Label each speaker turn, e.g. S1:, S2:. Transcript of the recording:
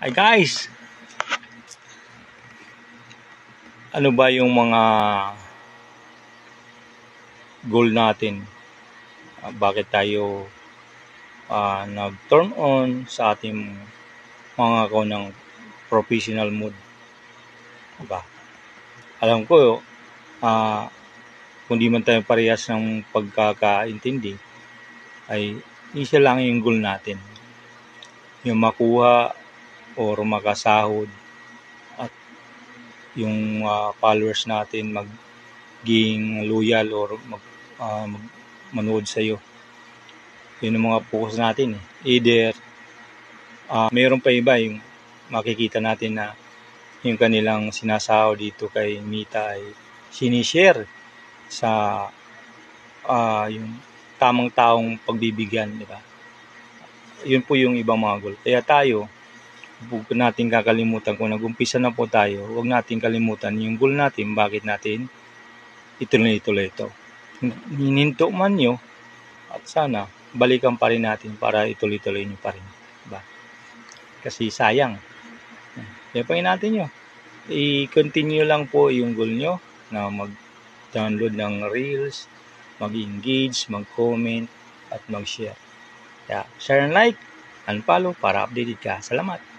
S1: Hi guys! Ano ba yung mga goal natin? Bakit tayo nag-turn on sa ating mga ng professional mode? Diba? Alam ko, kung di man tayo parehas ng pagkakaintindi, ay isa lang yung goal natin. Yung makuha or makasahod at yung followers natin maging loyal or manood sa iyo. Yun ang mga focus natin. Either mayroon pa iba yung makikita natin na yung kanilang sinasaw dito kay Mita ay sinishare sa yung tamang taong pagbibigyan, di ba? Yun po yung ibang mga goal. Kaya tayo, huwag natin kakalimutan kung nag-umpisa na po tayo, huwag natin kalimutan yung goal natin, bakit natin ituloy-tuloy ito. Hininto man nyo at sana balikan pa rin natin para ituloy-tuloy nyo pa rin. Diba? Kasi sayang. Kaya pa natin nyo. I-continue lang po yung goal nyo na mag-download ng Reels, mag-engage, mag-comment, at mag-share. Kaya share and like and follow para updated ka. Salamat!